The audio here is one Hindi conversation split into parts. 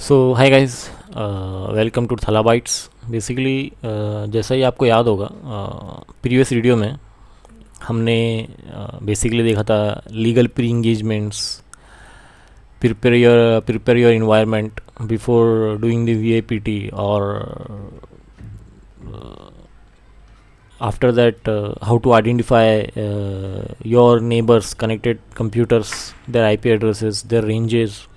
So hi guys, welcome to Thala bytes. Basically जैसा ही आपको याद होगा, प्रीवियस वीडियो में हमने बेसिकली देखा था legal pre engagements, prepare your environment before doing the VAPT, और after that how to identify your neighbors connected computers, their IP addresses, their ranges.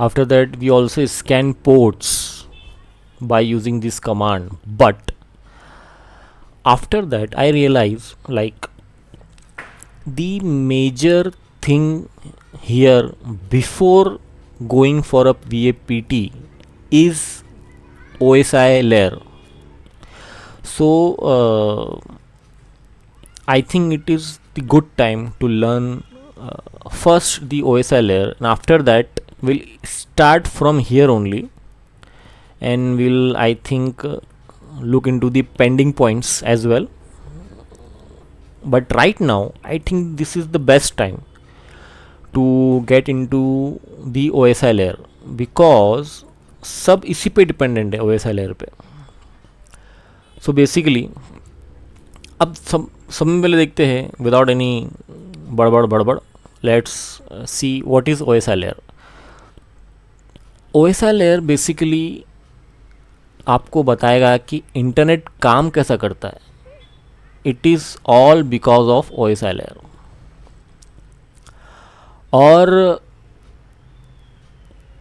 After that we also scan ports by using this command. But after that I realized, like, the major thing here before going for a VAPT is OSI layer. So I think it is the good time to learn first the OSI layer, and after that we'll start from here only, and we'll, I think, look into the pending points as well. But right now I think this is the best time to get into the OSI layer, because सब इसी पे डिपेंडेंट है, OSI लेयर पे. सो बेसिकली अब सब में पहले देखते हैं, विदाउट एनी बड़बड़, let's see what is OSI layer. OSI layer basically आपको बताएगा कि इंटरनेट काम कैसा करता है. It is all because of OSI layer. और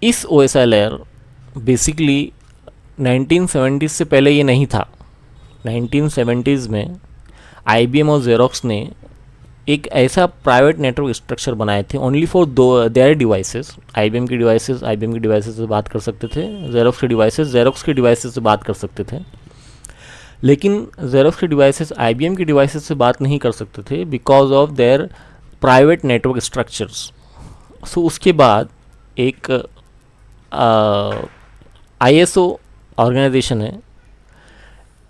इस OSI लेयर बेसिकली 1970s से पहले ये नहीं था. 1970s में IBM और Xerox ने एक ऐसा प्राइवेट नेटवर्क स्ट्रक्चर बनाए थे only for their devices. IBM के डिवाइसेस से बात कर सकते थे, Xerox के डिवाइसेस से बात कर सकते थे. लेकिन Xerox के डिवाइसेस IBM के डिवाइसेस से बात नहीं कर सकते थे because of their private network structures. So उसके बाद एक ISO ऑर्गेनाइजेशन है,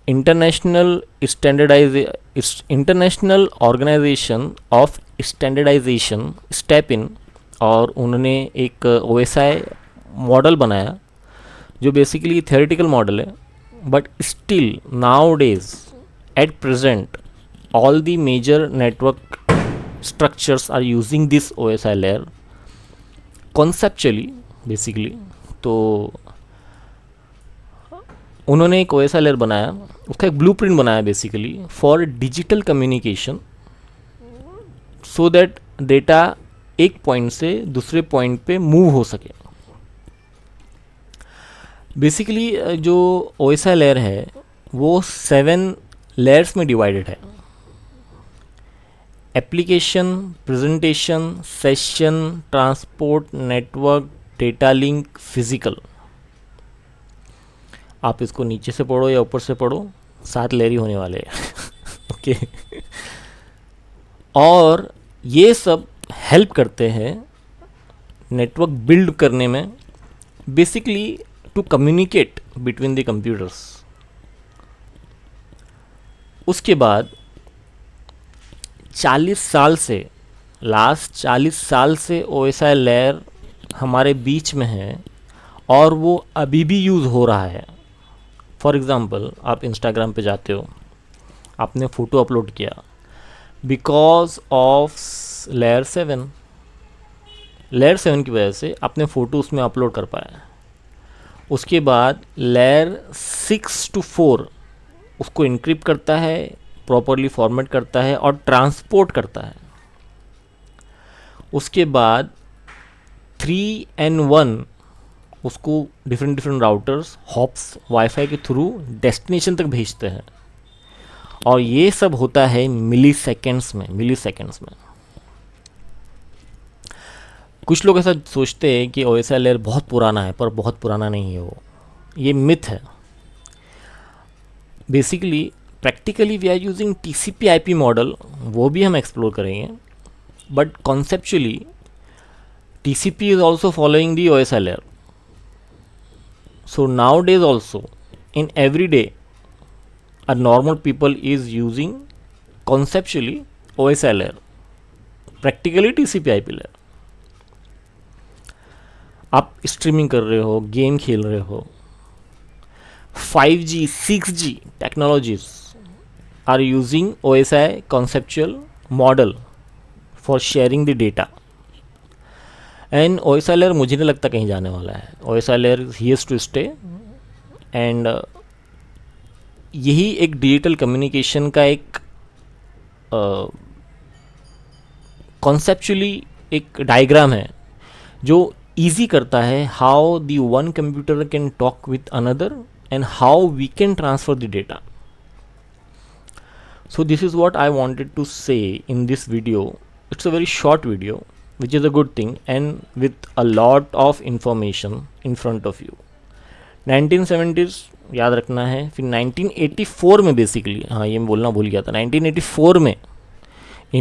international organisation of standardisation, step in. और उन्होंने एक OSI मॉडल बनाया जो बेसिकली थ्योरेटिकल मॉडल है, but still nowadays at present all the major network structures are using this OSI layer conceptually basically. तो उन्होंने एक OSI लेयर बनाया, उसका एक ब्लूप्रिंट बनाया basically for digital communication, so that data एक पॉइंट से दूसरे पॉइंट पे मूव हो सके. बेसिकली जो OSI लेयर है वो 7 लेयर्स में डिवाइडेड है. Application, presentation, session, transport, network, data link, physical. आप इसको नीचे से पढ़ो या ऊपर से पढ़ो, 7 लेयर ही होने वाले हैं. ओके. और ये सब हेल्प करते हैं नेटवर्क बिल्ड करने में, basically to communicate between the computers. उसके बाद 40 साल से, लास्ट 40 साल से OSI लेयर हमारे बीच में है और वो अभी भी यूज़ हो रहा है. फॉर एग्ज़ाम्पल, आप इंस्टाग्राम पे जाते हो, आपने फ़ोटो अपलोड किया, बिकॉज ऑफ लेयर 7 की वजह से आपने फ़ोटो उसमें अपलोड कर पाया. उसके बाद लेयर 6 to 4 उसको इनक्रिप्ट करता है, प्रॉपरली फॉर्मेट करता है और ट्रांसपोर्ट करता है. उसके बाद 3 and 1 उसको डिफरेंट राउटर्स, हॉप्स, वाईफाई के थ्रू डेस्टिनेशन तक भेजते हैं. और ये सब होता है मिली सेकेंड्स में. कुछ लोग ऐसा सोचते हैं कि OSI लेयर बहुत पुराना है, पर बहुत पुराना नहीं है वो. ये मिथ है. Basically practically we are using TCP/IP model, वो भी हम एक्सप्लोर करेंगे. But conceptually TCP is also following the OSI layer. So nowadays also, in every day, a normal people is using conceptually OSI layer, practically TCP/IP layer. आप स्ट्रीमिंग कर रहे हो, गेम खेल रहे हो, 5G 6G technologies are using OSI conceptual model for sharing the data. And OSI layer मुझे नहीं लगता कहीं जाने वाला है. OSI layer here's to stay. And यही एक डिजिटल कम्युनिकेशन का एक कॉन्सेप्चुअली एक डायग्राम है जो ईजी करता है how the one computer can talk with another and how we can transfer the data. So this is what I wanted to say in this video. It's a very short video, which is a good thing, and with a lot of information in front of you. 1970s याद रखना है. फिर 1984 में बेसिकली, हाँ ये मैं बोलना भूल गया था, 1984 में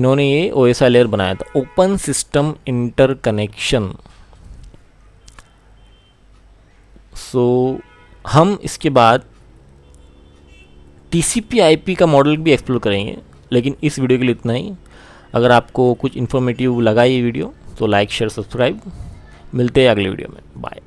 इन्होंने ये OSI लेयर बनाया था, ओपन सिस्टम इंटरकनेक्शन. सो हम इसके बाद TCP/IP का मॉडल भी एक्सप्लोर करेंगे, लेकिन इस वीडियो के लिए इतना ही. अगर आपको कुछ इन्फॉर्मेटिव लगा ये वीडियो तो लाइक शेयर सब्सक्राइब. मिलते हैं अगले वीडियो में. बाय.